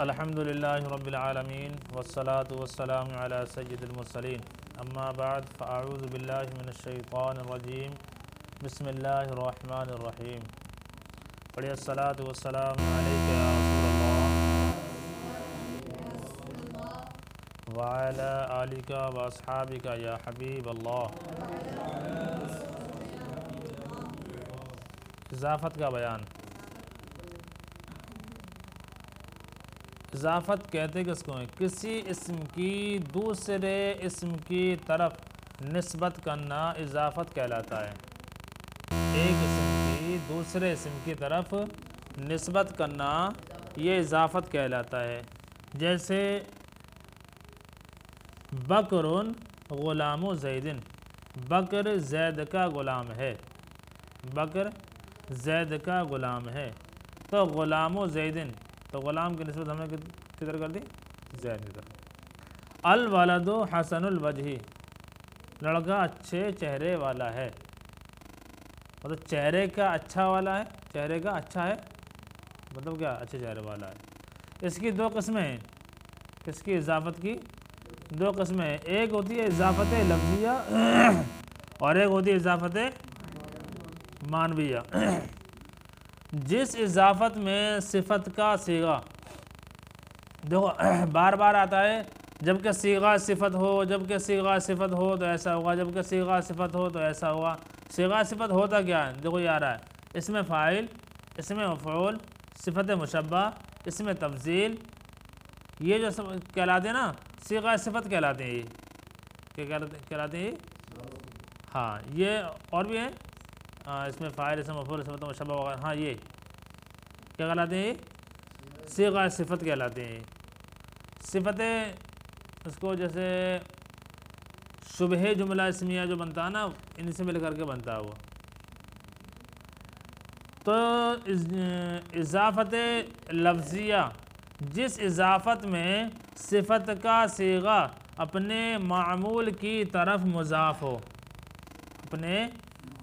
الحمدللہ رب العالمین والصلاة والسلام علی سید المرسلین اما بعد فاعوذ باللہ من الشیطان الرجیم بسم اللہ الرحمن الرحیم پڑھئے الصلاة والسلام علیکہ یا رسول اللہ وعلی آلکہ واصحابکہ یا حبیب اللہ۔ اضافت کا بیان۔ اضافت کہتے کس کو ہیں؟ کسی اسم کی دوسرے اسم کی طرف نسبت کرنا اضافت کہلاتا ہے۔ ایک اسم کی دوسرے اسم کی طرف نسبت کرنا یہ اضافت کہلاتا ہے۔ جیسے بکر غلام زید، بکر زید کا غلام ہے، بکر زید کا غلام ہے، تو غلام زید، تو غلام کی نسبت ہم نے کدھر کر دی؟ زید کی طرف۔ الولد حسن الوجہ، لڑکا اچھے چہرے والا ہے، مطلب چہرے کا اچھا والا ہے، چہرے کا اچھا ہے مطلب کیا؟ اچھے چہرے والا ہے۔ اس کی دو قسمیں ہیں، کس کی؟ اضافت کی دو قسمیں ہیں، ایک ہوتی ہے اضافت لفظیہ اور ایک ہوتی ہے اضافت معنویہ۔ جس اضافت میں صفت کا صیغہ دیکھو بار بار آتا ہے، جب کہ صیغہ صفت ہو، جب کہ صیغہ صفت ہو تو ایسا ہوگا، جب کہ صیغہ صفت ہو تو ایسا ہوگا۔ صیغہ صفت ہوتا کیا ہے؟ دیکھو یہ آ رہا ہے، اس میں فاعل، اس میں مفعول، صفت مشبہ، اس میں تفضیل، یہ جو کہلاتے ہیں نا صیغہ صفت کہلاتے ہیں۔ یہ کیا کہلاتے ہیں یہ؟ ہاں یہ اور بھی ہیں، اس میں فاعل، اس میں مفعول، صفت مشبہ وغیرہ، ہاں یہ کیا کہلاتے ہیں؟ صیغہ صفت کہلاتے ہیں۔ صفت اس کو جیسے شبہ جملہ اسمیہ جو بنتا ہے نا، ان سے مل کر کے بنتا ہے وہ۔ تو اضافت لفظیہ، جس اضافت میں صفت کا صیغہ اپنے معمول کی طرف مضاف ہو، اپنے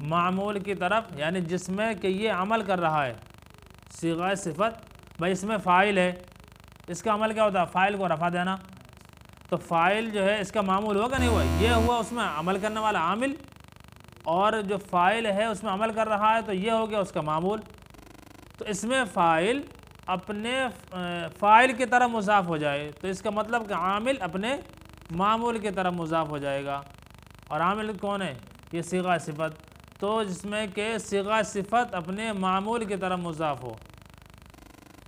معمول کی طرف، یعنی جس میں کہ یہ عمل کر رہا ہے صیغہ صفت، بھائی اس میں فاعل ہے، اس کا عمل کیا ہوتا ہے؟ فاعل کو رفع دینا، تو فاعل جو ہے اس کا معمول ہوگا نہیں ہوا، یہ ہوا اس میں عمل کرنے والا عامل، اور جو فاعل ہے اس میں عمل کر رہا ہے تو یہ ہو گیا اس کا معمول۔ تو اس میں فاعل اپنے فاعل کی طرف مضاف ہو جائے تو اس کا مطلب کہ عامل اپنے معمول کی طرف مضاف ہو جائے گا، اور عامل کون ہے؟ یہ صیغہ صفت، تو جس میں کہ صیغہ صفت اپنے معمول کی طرف مضاف ہو،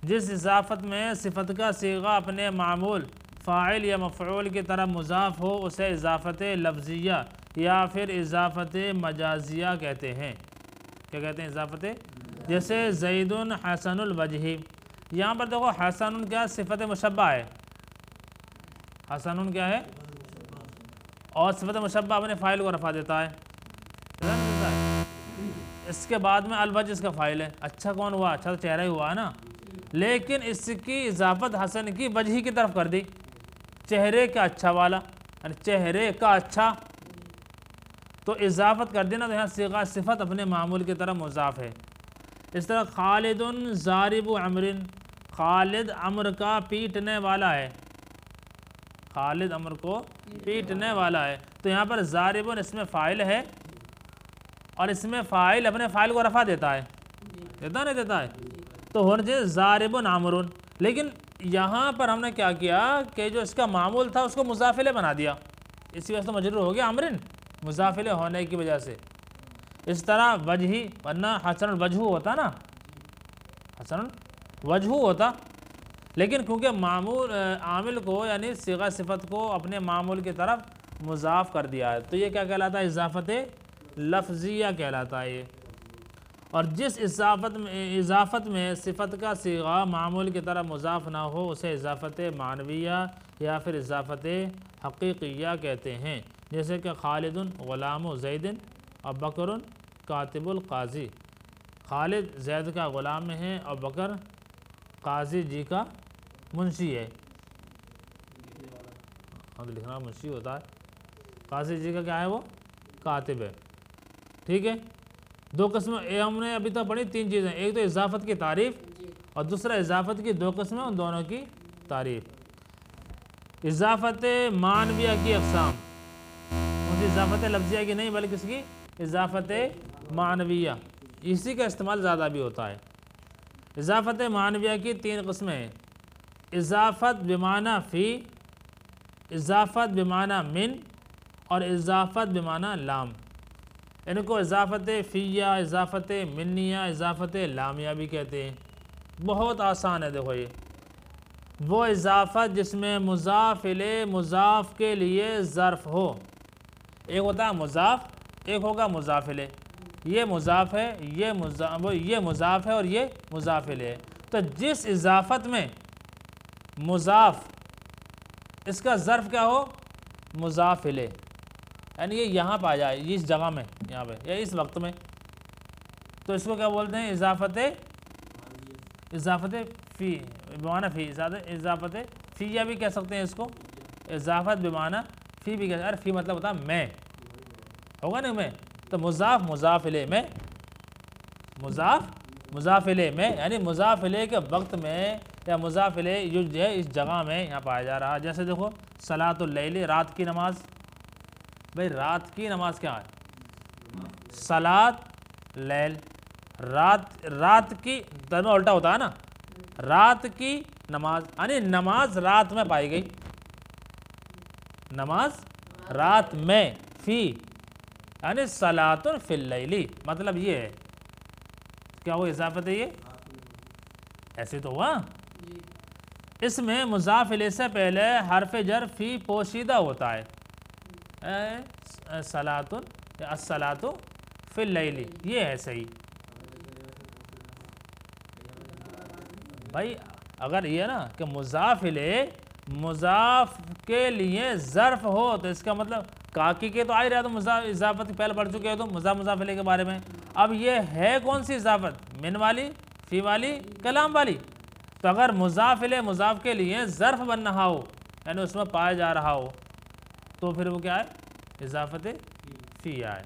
جس اضافت میں صفت کا صیغہ اپنے معمول فاعل یا مفعول کی طرف مضاف ہو اسے اضافت لفظیہ یا پھر اضافت مجازیہ کہتے ہیں۔ کیا کہتے ہیں؟ اضافت۔ جیسے زید حسن الوجہ، یہاں پر دیکھو حسن کیا صفت مشبہ ہے، حسن کیا ہے؟ اور صفت مشبہ اپنے فاعل کو رفع دیتا ہے۔ اس کے بعد میں الوجہ اس کا فاعل ہے، اچھا کون ہوا؟ اچھا تو چہرہ ہی ہوا ہے نا، لیکن اس کی اضافت حسن کی وجہ کی طرف کر دی، چہرے کا اچھا والا، یعنی چہرے کا اچھا، تو اضافت کر دینا، تو یہاں صیغہ صفت اپنے معمول کی طرف مضاف ہے۔ اس طرح خالد ضارب عمر، خالد عمر کا پیٹنے والا ہے، خالد عمر کو پیٹنے والا ہے، تو یہاں پر ضارب اس میں فاعل ہے، اور اس میں فاعل اپنے فاعل کو رفع دیتا ہے، دیتا نہیں دیتا ہے، تو ہونا چاہیے ضارب عمر، لیکن یہاں پر ہم نے کیا کیا کہ جو اس کا معمول تھا اس کو مضاف الیہ بنا دیا، اسی وجہ سے مجرور ہو گیا عمرن، مضاف الیہ ہونے کی وجہ سے۔ اس طرح وجہی، ورنہ حسن الوجہ ہوتا نا، حسن الوجہ ہوتا، لیکن کیونکہ معمول عامل کو یعنی صیغہ صفت کو اپنے معمول کی طرف مضاف کر دیا ہے، تو یہ کیا کہلاتا ہے؟ اضافت لفظیہ کہلاتا ہے یہ۔ اور جس اضافت میں صفت کا صیغہ معمول کی طرف مضاف نہ ہو اسے اضافت معنویہ یا پھر اضافت حقیقیہ کہتے ہیں۔ جیسے کہ خالد غلام زید اور بکر کاتب القاضی، خالد زید کا غلام ہے اور بکر قاضی جی کا منشی ہے، لکھنا منشی ہوتا ہے، قاضی جی کا کیا ہے؟ وہ کاتب ہے، ٹھیک ہے۔ دو قسمیں ہم نے ابھی تک پڑھی، تین چیزیں، ایک تو اضافت کی تعریف اور دوسرا اضافت کی دو قسمیں، ان دونوں کی تعریف۔ اضافت معنویہ کی اقسام، مجھے اضافت لفظیہ کی نہیں بلکہ کس کی؟ اضافت معنویہ، اسی کا استعمال زیادہ بھی ہوتا ہے۔ اضافت معنویہ کی 3 قسمیں ہیں، اضافت بمعنی فی، اضافت بمعنی من، اور اضافت بمعنی لام۔ ان کو اضافت فیہ، اضافت منیہ، اضافت لامیہ بھی کہتے ہیں۔ بہت آسان ہے، دیکھو یہ وہ اضافت جس میں مضاف الیہ مضاف کے لیے ظرف ہو، ایک ہوتا ہے مضاف، ایک ہوگا مضاف الیہ، یہ مضاف ہے، یہ مضاف ہے اور یہ مضاف الیہ ہے۔ تو جس اضافت میں مضاف اس کا ظرف کیا ہو؟ مضاف الیہ، یعنی یہ یہاں پہ آ جائے، اس جگہ میں، یہاں پہ یا اس وقت میں، تو اس کو کیا بولتے ہیں؟ اضافت فی بمعنی فی، اضافت فیہ بھی کہہ سکتے ہیں اس کو، اضافت بمعنی فی بھی کہہ سکتے ہیں۔ فی مطلب ہوتا ہے میں، ہوگا نا میں، تو مضاف مضاف الیہ میں، مضاف مضاف الیہ میں، یعنی مضاف الیہ کے وقت میں یا مضاف الیہ جو ہے اس جگہ میں یہاں پایا جا رہا ہے۔ جیسے دیکھو صلاۃ اللیل، رات کی نماز، بھئی رات کی نماز کیا ہے؟ صلاۃ لیل، رات کی ترجمہ الٹا ہوتا ہے نا، رات کی نماز، یعنی نماز رات میں پائی گئی، نماز رات میں، فی یعنی صلاۃ فی اللیل، مطلب یہ ہے کیا وہ اضافت ہے؟ یہ ایسے تو ہوا، اس میں مضاف الیہ سے پہلے حرف جر فی پوشیدہ ہوتا ہے، صلاۃ یا الصلاۃ فی اللیل، یہ ہے صحیح۔ بھائی اگر یہ نا کہ مضاف الیہ مضاف کے لیے ظرف ہو تو اس کا مطلب کاکی کے تو آ ہی رہا، تو اضافت پہلے پڑھ چکے ہو تو مضاف الیہ کے بارے میں۔ اب یہ ہے کون سی اضافت؟ من والی، فی والی، کلام والی۔ تو اگر مضاف الیہ مضاف کے لیے ظرف بن رہا ہو، یعنی اس میں پایا جا رہا ہو، تو پھر وہ کیا ہے؟ اضافت فی ہے۔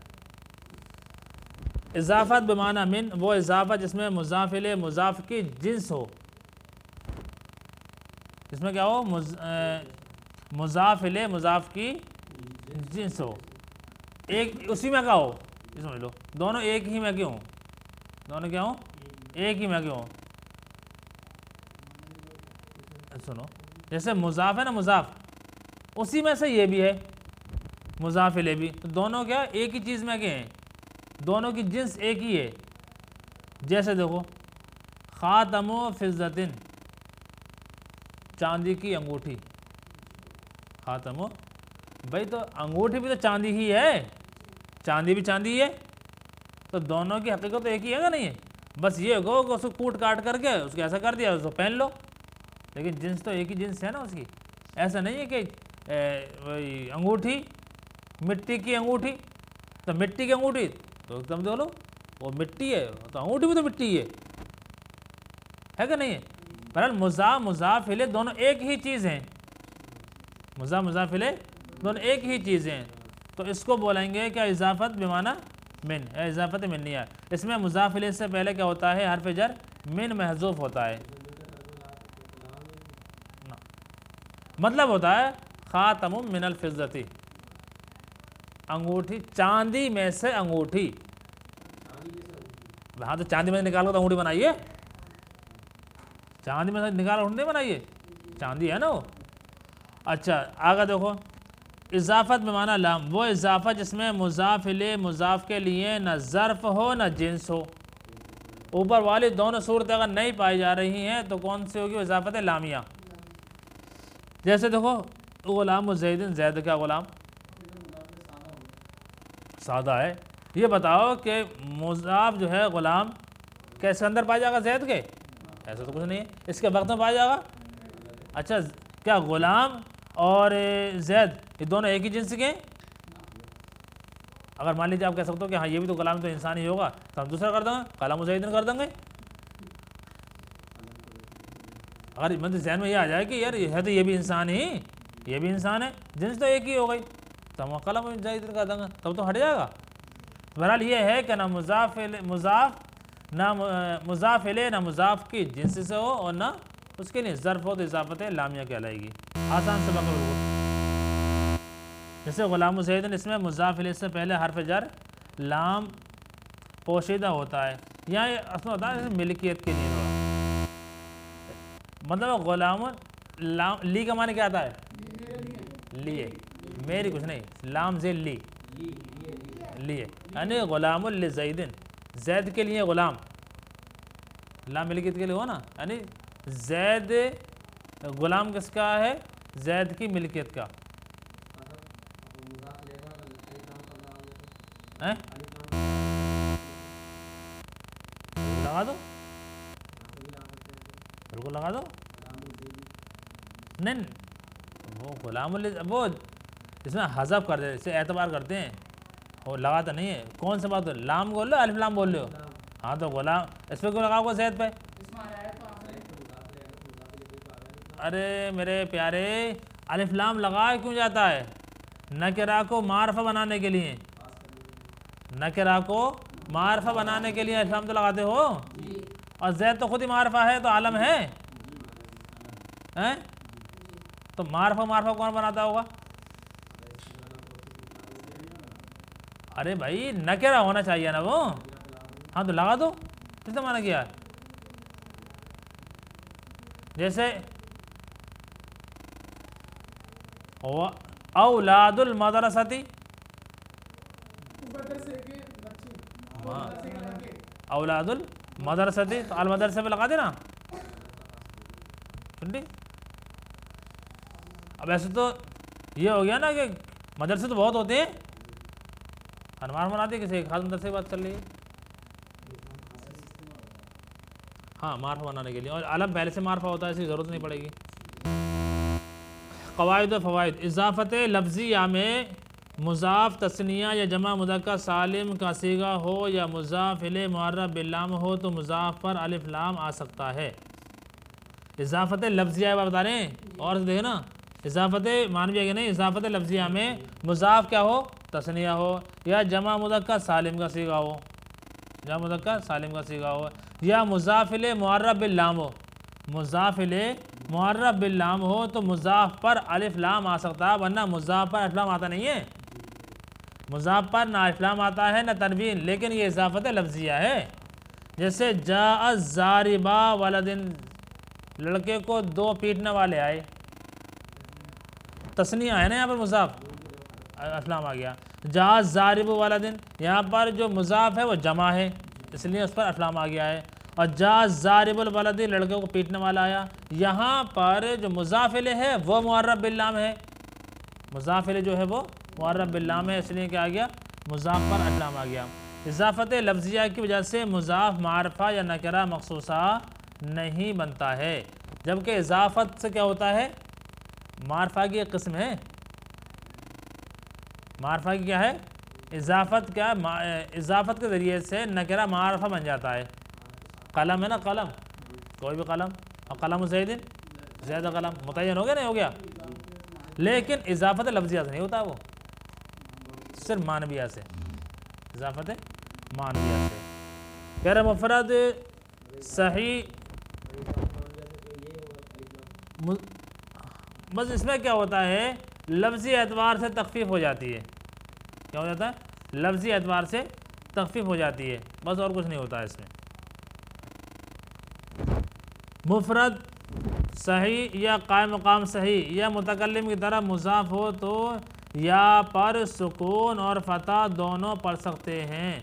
اضافت بمعنی من، وہ اضافت جس میں مضاف الیہ مضاف کی جنس ہو، اس میں کیا ہو؟ مضاف الیہ مضاف کی جنس ہو، ایک اسی میں کیا ہو؟ سمجھ لو دونوں ایک ہی میں کیوں ہوں، دونوں کیا ہوں؟ ایک ہی میں کیوں ہوں؟ سنو، جیسے مضاف ہے نا، مضاف اسی میں سے یہ بھی ہے مضاف الیہ بھی، تو دونوں کیا ایک ہی چیز میں کیا ہیں؟ دونوں کی جنس ایک ہی ہے۔ جیسے دیکھو خاتم فضۃ، چاندی کی انگوٹھی، خاتم، بھائی تو انگوٹھی بھی تو چاندی ہی ہے، چاندی بھی چاندی ہی ہے، تو دونوں کی حقیقت تو ایک ہی ہے گا نہیں ہے، بس یہ ہو کہ اس کو کوٹ کاٹ کر کے اس کو ایسا کر دیا، اس کو پہن لو، لیکن جنس تو ایک ہی جنس ہے نا اس کی۔ ایسا نہیں ہے کہ انگوٹھی مٹی کی انگوٹھی، تو مٹی کی انگوٹھی تو تم بولو وہ مٹی ہے، تو انگوٹھی بھی تو مٹی ہے کہ نہیں ہے؟ بہرحال مضاف الیہ دونوں ایک ہی چیز ہیں، مضاف الیہ دونوں ایک ہی چیزیں ہیں، تو اس کو بولیں گے کیا؟ اضافت بمعنی من، اضافت منیہ۔ اس میں مضاف الیہ سے پہلے کیا ہوتا ہے؟ حرف جر من محذوف ہوتا ہے، مطلب ہوتا ہے خاتم من الفضۃ، انگوٹھی چاندی میں سے انگوٹھی، ہاں تو چاندی میں سے نکال کر انگوٹھی بنائیے، چاندی میں سے نکال کر انگوٹھی بنائیے، چاندی ہے نا وہ۔ اچھا آگے دیکھو اضافت بمعنی لام، وہ اضافت جس میں مضاف الیہ مضاف کے لیے نہ ظرف ہو نہ جنس ہو، اوپر والی دونوں صورتیں اگر نہیں پائی جا رہی ہیں تو کون سی ہوگی؟ اضافت لامیہ۔ جیسے دیکھو غلام زید، زید کا غلام سادہ ہے، یہ بتاؤ کہ مضاف جو ہے غلام کیسے اندر پایا جائے گا؟ زید کے؟ ایسا تو کچھ نہیں ہے، اس کے وقت میں پایا جائے گا۔ اچھا کیا غلام اور زید یہ دونوں ایک ہی جنس کے ہیں؟ اگر مان لیجیے آپ کہہ سکتے ہو کہ ہاں یہ بھی تو غلام تو انسان ہی ہوگا، تو ہم دوسرا کر دیں گے، غلام زید کر دیں گے۔ اگر مطلب ذہن میں یہ آ جائے کہ یار ہے تو یہ بھی انسان ہی، یہ بھی انسان ہے، جنس تو ایک ہی ہو گئی، تو ہم قلم زید کر دیں گے، تب تو ہٹ جائے گا۔ بہرحال یہ ہے کہ نہ مضاف الیہ نہ مضاف کی جنس سے ہو اور نہ اس کے لیے ظرف ہو تو اضافت لامیہ کہلائے گی. آسان سبق ہے بالکل. جیسے غلام زید، اس میں مضاف الیہ سے پہلے حرف جر لام پوشیدہ ہوتا ہے. یہاں یہ اصل ہوتا ہے ملکیت کے لیے تھوڑا، مطلب غلام لی کا معنی کیا آتا ہے؟ لیے، میری کچھ نہیں، لام زید لی لیے، یعنی غلام لزید، زید کے لیے غلام، لام ملکیت کے لیے ہو نا، یعنی زید غلام کس کا ہے؟ زید کی ملکیت کا. لگا دو، بالکل لگا دو. نہیں وہ غلام وہ اس میں حذف کر دے، اسے اعتبار کرتے ہیں، وہ لگاتا نہیں ہے. کون سا بات؟ لام بول رہے ہو الف لام بول رہے ہو؟ ہاں تو غلام اس پہ کیوں لگاؤ گا زید پہ؟ ارے میرے پیارے، الف لام لگایا کیوں جاتا ہے؟ نکرہ کو معرفہ بنانے کے لیے، نکرہ کو معرفہ بنانے کے لیے الف لام تو لگاتے ہو. اور زید تو خود ہی معرفہ ہے، تو عالم ہے، تو معرفہ کون بناتا ہوگا؟ ارے بھائی نکرہ ہونا چاہیے نا وہ. ہاں تو لگا دو، کس نے مانا کیا؟ جیسے اولاد المدرستی، اولاد المدرستی، تو المدرسے پہ لگا دے نا. ٹھیک. اب ایسے تو یہ ہو گیا نا کہ مدرسے تو بہت ہوتے ہیں، انوار بناتے کسی ایک خاص مدرسے کی بات کر لیجیے. ہاں معرفہ بنانے کے لیے، اور علم پہلے سے معرفہ ہوتا ہے، اس کی ضرورت نہیں پڑے گی. قواعد و فوائد. اضافت لفظیہ میں مضاف تثنیہ یا جمع مذکر سالم کا صیغہ ہو یا مضاف الیہ معرب باللام ہو تو مضاف پر الف لام آ سکتا ہے. اضافت لفظیہ بتا رہے ہیں، اور دیکھیں نا، اضافت معنویہ کہ نہیں، اضافت لفظیہ میں مضاف کیا ہو؟ تثنیہ ہو، یا جمع مذکر سالم کا صیغہ ہو، جمع مذکر سالم کا صیغہ ہو، یا مضاف الیہ معرب باللام ہو. مضاف الیہ معرب باللام ہو تو مضاف پر الف لام آ سکتا ہے، ورنہ مضاف پر الف لام آتا نہیں ہے. مضاف پر نہ الف لام آتا ہے نہ تنوین، لیکن یہ اضافت لفظیہ ہے. جیسے جاء الضاربا ولدن، لڑکے کو دو پیٹنے والے آئے، تثنیہ ہے نا یہاں پر، مضاف الف لام آ گیا. جاء الضارب ولدن، یہاں پر جو مضاف ہے وہ جمع ہے، اس لیے اس پر الف لام آ گیا ہے. اور جاء الضارب الولد، لڑکے کو پیٹنے والا آیا، یہاں پر جو مضاف الیہ ہے وہ معرب باللام ہے، مضاف الیہ جو ہے وہ معرب باللام ہے، اس لیے کیا آ گیا؟ مضاف پر الف لام آ گیا. اضافت لفظیہ کی وجہ سے مضاف معرفہ یا نکرہ مخصوصہ نہیں بنتا ہے، جبکہ اضافت سے کیا ہوتا ہے؟ معرفہ کی ایک قسم ہے. معرفہ کی کیا ہے؟ اضافت. کیا اضافت کے ذریعے سے نکرہ معرفہ بن جاتا ہے. قلم ہے نا، قلم، کوئی بھی قلم، اور قلم زید، زید قلم متعین ہو گیا نہیں ہو گیا؟ لیکن اضافت لفظیہ سے نہیں ہوتا، وہ صرف معنویہ سے، اضافت معنویہ سے. کہہ رہے مفرد صحیح، بس اس میں کیا ہوتا ہے؟ لفظی اعتبار سے تخفیف ہو جاتی ہے. کیا ہو جاتا ہے؟ لفظی اعتبار سے تخفیف ہو جاتی ہے، بس اور کچھ نہیں ہوتا ہے اس میں. مفرد صحیح یا قائم مقام صحیح یا متکلم کی طرف مضاف ہو تو یا پر سکون اور فتح دونوں پڑھ سکتے ہیں.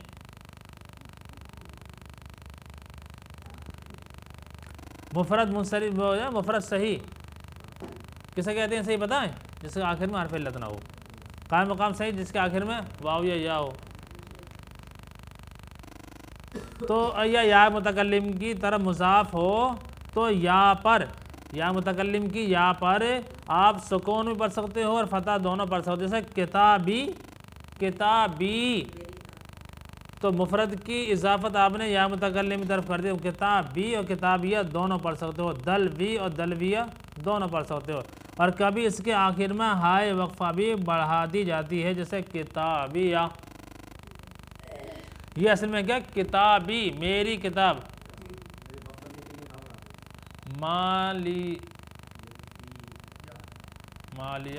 مفرد منصرف ہو یا مفرد صحیح کسے کہتے ہیں؟ صحیح بتائیں؟ جس کے آخر میں حرف علت نہ ہو. قائم مقام صحیح جس کے آخر میں واو یا یا ہو. تو یا متکلم کی طرف مضاف ہو تو یا پر، یا متکلم کی یا پر آپ سکون بھی پڑھ سکتے ہو اور فتح دونوں پڑھ سکتے ہو. جیسے کتابی، کتابی، تو مفرد کی اضافت آپ نے یا متکلم کی طرف کر دی، کتابی اور کتابیہ دونوں پڑھ سکتے ہو، دلوی اور دلویہ دونوں پڑھ سکتے ہو. اور کبھی اس کے آخر میں ہائے وقفہ بھی بڑھا دی جاتی ہے، جیسے کتابیہ. یہ اصل میں کیا؟ کتابی، میری کتاب. مالیہ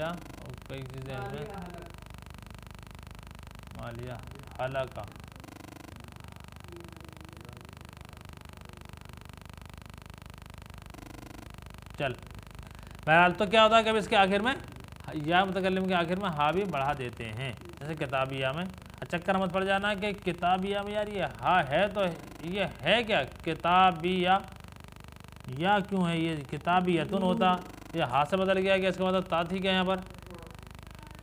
اور کئی چیزیں ہیں مالیہ حلقہ. چل بہرحال تو کیا ہوتا ہے کہ اب اس کے آخر میں یا متکلم کے آخر میں ہا بھی بڑھا دیتے ہیں، جیسے کتابیہ میں. چکر مت پڑ جانا کہ کتابیہ میں یار یہ ہا ہے تو یہ ہے کیا کتابیہ، یا کیوں ہے یہ کتابیتن ہوتا، یہ ہا سے بدل گیا کہ اس کا مطلب تا تھی کیا یہاں پر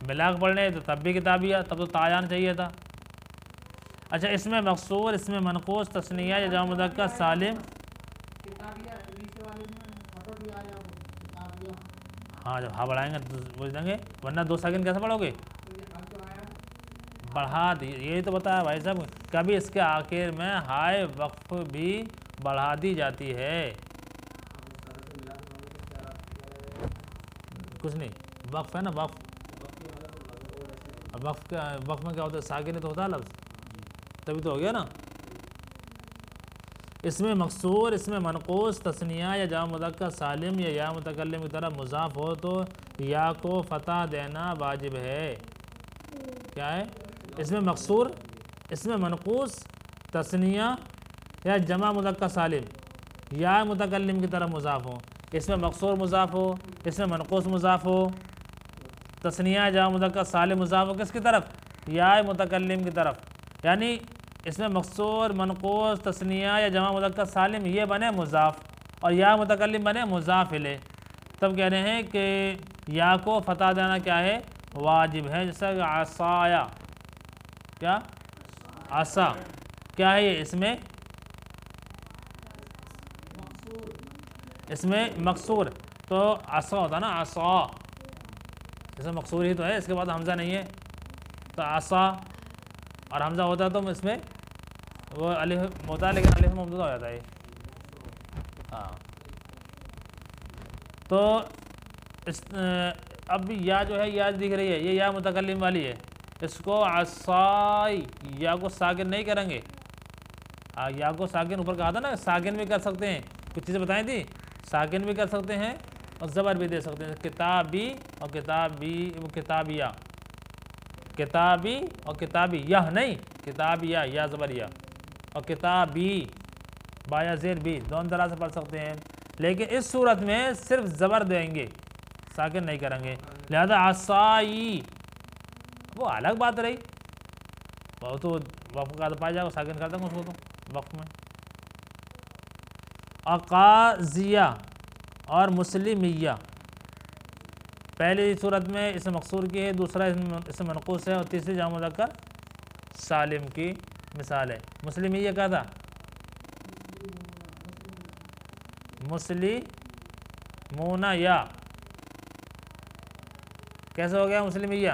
ملا کے پڑھنے تو تب بھی کتابیہ، تب تو تا جانا چاہیے تھا. اچھا اس میں مقصور، اس میں منقوص، تثنیہ یا جمع مذکر سالم. ہاں جب ہا بڑھائیں گے تو بول دیں گے، ورنہ 2 سیکنڈ کیسے پڑھو گے؟ بڑھا دی، یہی تو بتایا بھائی صاحب. کبھی اس کے آخر میں ہائے وقف بھی بڑھا دی جاتی ہے. کچھ نہیں، وقف ہے نا، وقف وقف میں کیا ہوتا ہے؟ ساکن تو ہوتا ہے لفظ، تبھی تو ہو گیا نا. اس میں مقصور، اس میں منقوص، تثنیہ یا جمع مذکر سالم یا متکلم کی طرف مضاف ہو تو یا کو فتح دینا واجب ہے. کیا ہے؟ اس میں مقصور، اس میں منقوص، تثنیہ یا جمع مذکر سالم یا متکلم کی طرف مضاف ہو. اس میں مقصور مضاف ہو، اس میں منقوص مضاف ہو، تثنیہ جمع مذکر سالم مضاف ہو کس کی طرف؟ یا متکلم کی طرف. یعنی اس میں مقصور، منقوص، تثنیہ یا جمع مذکر سالم یہ بنے مضاف اور یا متکلم بنے مضاف الیہ. تب کہہ رہے ہیں کہ یا کو فتح دینا کیا ہے؟ واجب ہے. جیسا کہ عصایا، کیا عصا کیا ہے یہ؟ اس میں مقصور تو عصا ہوتا نا، عصا اس میں مقصور ہی تو ہے، اس کے بعد حمزہ نہیں ہے تو عصا، اور حمزہ ہوتا ہے تو اس میں وہ الف ہوتا ہے لیکن الف ممدودہ ہو جاتا ہے. ہاں تو اب یا جو ہے یا دکھ رہی ہے، یہ یا متکلم والی ہے، اس کو عصائی یا کو ساکن نہیں کریں گے. یا کو ساکن اوپر کہا تھا نا، ساکن بھی کر سکتے ہیں، کچھ چیزیں بتائیں تھی، ساکن بھی کر سکتے ہیں اور زبر بھی دے سکتے ہیں. کتابی اور کتابیہ، کتابی اور کتابی، یہ نہیں کتابیہ یا زبریہ، اور کتابی بایا زیر بھی دونوں طرح سے پڑھ سکتے ہیں. لیکن اس صورت میں صرف زبر دیں گے، ساکن نہیں کریں گے. لہذا عصائی وہ الگ بات رہی، وہ تو وقف کا پایا جائے گا، ساکن کر دیں گے اس کو تو وقف میں. اقاضیہ اور مسلمیہ، پہلی صورت میں اس مقصور کی ہے، دوسرا اس منقوص ہے، اور تیسری جمع مذکر سالم کی مثال ہے. مسلمیہ کیا تھا؟ مسلمون یا کیسے ہو گیا مسلمیہ؟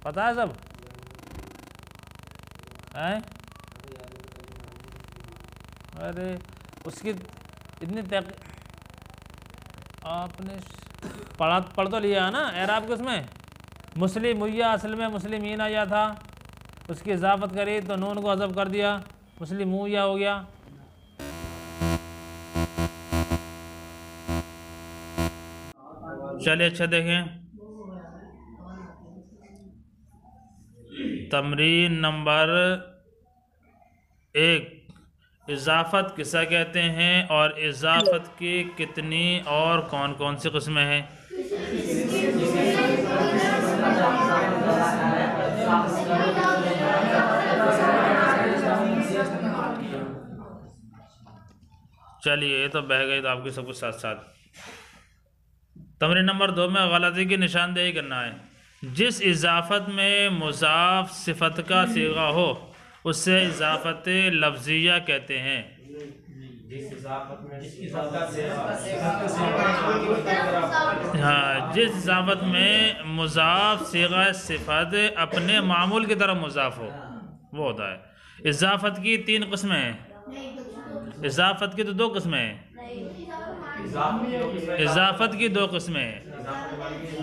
پتہ ہے سب؟ ارے اس کی اتنی آپ نے پڑھ تو لیا ہے نا اعراب کے. اس میں مسلمیہ اصل میں مسلمین یا تھا، اس کی اضافت کری تو نون کو حذف کر دیا، مسلمویہ ہو گیا. چلیے اچھا دیکھیں تمرین نمبر 1، اضافت کسے کہتے ہیں اور اضافت کی کتنی اور کون کون سی قسمیں ہیں؟ چلیے یہ تو بہہ گئی تو آپ کی سب کچھ ساتھ ساتھ. تمرین نمبر 2 میں غلطی کی نشاندہی کرنا ہے. جس اضافت میں مضاف صفت کا صیغہ ہو اسے اضافت لفظیہ کہتے ہیں. ہاں، جس اضافت میں مضاف صیغہ صفت اپنے معمول کی طرف مضاف ہو وہ ہوتا ہے. اضافت کی 3 قسمیں ہیں. اضافت کی تو 2 قسمیں ہیں. اضافت کی 2 قسمیں ہیں.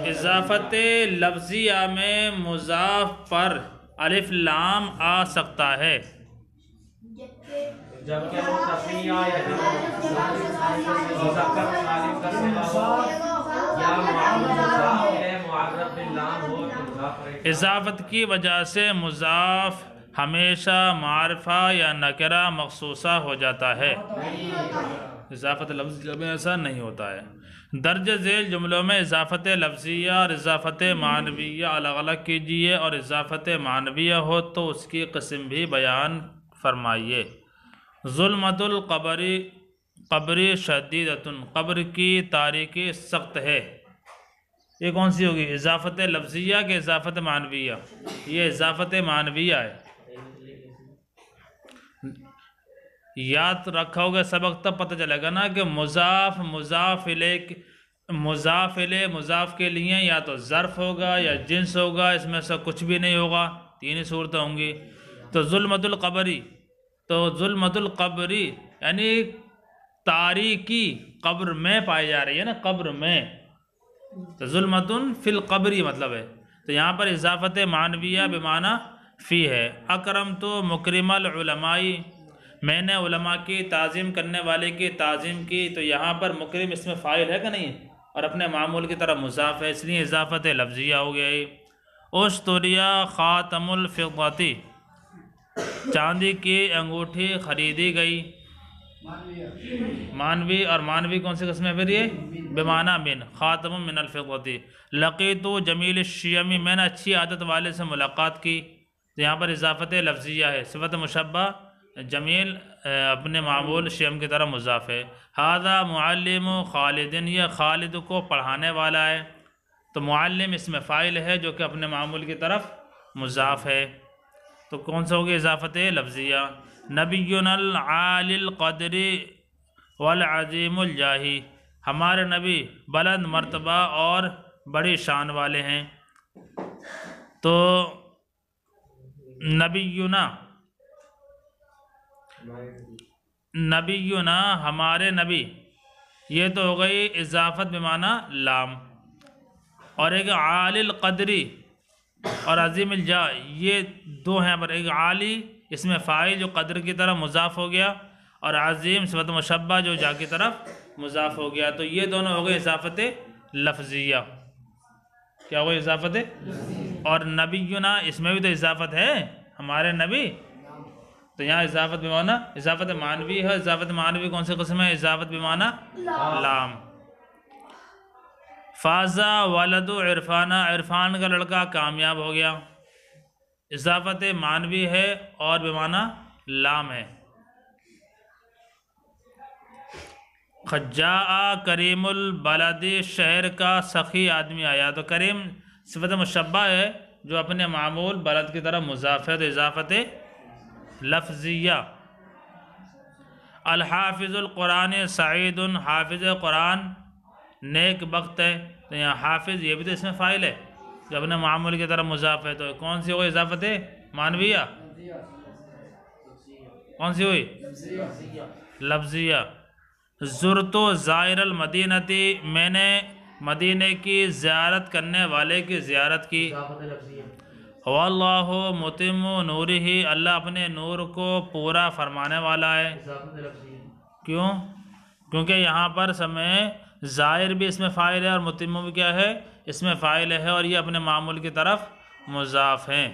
اضافت لفظیہ میں مضاف پر الف لام آ سکتا ہے، جبکہ وہ تسنیہ یا مذکر سالم کا صیغہ ہو یا معرب باللام ہو تو مضاف اضافت کی وجہ سے مضاف ہمیشہ معرفہ یا نکرہ مخصوصہ ہو جاتا ہے، اضافت لفظیہ میں ایسا نہیں ہوتا ہے۔ درج ذیل جملوں میں اضافت لفظیہ اور اضافت معنویہ الگ الگ کیجئے، اور اضافت معنویہ ہو تو اس کی قسم بھی بیان فرمائیے۔ ظلمت قبری شدیدۃ، قبر کی تاریکی سخت ہے، یہ کون سی ہوگی؟ اضافت لفظیہ کہ اضافت معنویہ؟ یہ اضافت معنویہ ہے۔ یاد رکھو گے سبق تب پتہ چلے گا نا کہ مضاف مضاف الیہ مضاف کے لیے یا تو ظرف ہوگا یا جنس ہوگا، اس میں سے کچھ بھی نہیں ہوگا، تین ہی صورتیں ہوں گی۔ تو ظلمت القبری یعنی تاریکی قبر میں پائی جا رہی ہے نا، قبر میں، تو ظلمت فی القبری مطلب ہے۔ تو یہاں پر اضافت معنویہ بمعنی فی ہے۔ اکرم تو مکرم العلمائی، میں نے علماء کی تعظیم کرنے والے کی تعظیم کی، تو یہاں پر مکرم اس میں فاعل ہے کہ نہیں، اور اپنے معمول کی طرف مضاف ہے، اس لیے اضافت لفظیہ ہو گیا ہے۔ اشتریا خاتم الفضتی، چاندی کی انگوٹھی خریدی گئی، مانوی، اور مانوی کون سی قسم ہے پھر یہ؟ بمعنی من، خاتم من الفضتی۔ لقیت جمیل الشیمی، میں نے اچھی عادت والے سے ملاقات کی، تو یہاں پر اضافت لفظیہ ہے، صفت مشبہ جمیل اپنے معمول شیم کی طرح مضاف ہے۔ ھذا معلم خالد، یہ خالد کو پڑھانے والا ہے، تو معلم اس میں فاعل ہے جو کہ اپنے معمول کی طرف مضاف ہے، تو کون سا ہوگی؟ اضافت لفظیہ۔ نبینا العالی القدر والعظیم الجاہی، ہمارے نبی بلند مرتبہ اور بڑی شان والے ہیں، تو نبینا ہمارے نبی، یہ تو ہو گئی اضافت بمعنی لام، اور ایک عالی القدری اور عظیم الجاہ، یہ دو ہیں پر، ایک عالی اس میں فاعل جو قدر کی طرف مضاف ہو گیا، اور عظیم صفت مشبہ جو جا کی طرف مضاف ہو گیا، تو یہ دونوں ہو گئے اضافت لفظیہ۔ کیا ہو گئی؟ اضافت۔ اور نبینا اس میں بھی تو اضافت ہے، ہمارے نبی، تو یہاں اضافت بمعنی اضافت معنوی ہے۔ اضافت معنوی کون سی قسم ہے؟ اضافت بمعنی لام۔ فازا ولد عرفانہ، عرفان کا لڑکا کامیاب ہو گیا، اضافت معنوی ہے اور بمعنی لام ہے۔ خجاء کریم البلد، شہر کا سخی آدمی آیا، تو کریم صفت مشبہ ہے جو اپنے معمول بلد کی طرف مضاف ہے، تو اضافت لفظیہ۔ الحافظ القرآن سعید، حافظ قرآن نیک بخت ہے، تو یہاں حافظ یہ بھی تو اس میں فاعل ہے جو اپنے معمول کی طرف مضاف ہے، تو کون سی ہوئی اضافت معنویہ؟ کون سی ہوئی؟ لفظیہ۔ زرت زائر المدینتی، میں نے مدینے کی زیارت کرنے والے کی زیارت کی۔ واللہ متم نورہ، اللہ اپنے نور کو پورا فرمانے والا ہے۔ کیوں؟ کیونکہ یہاں پر سمے زائر بھی اس میں فاعل ہے اور متم بھی کیا ہے؟ اس میں فاعل ہے، اور یہ اپنے معمول کی طرف مضاف ہیں۔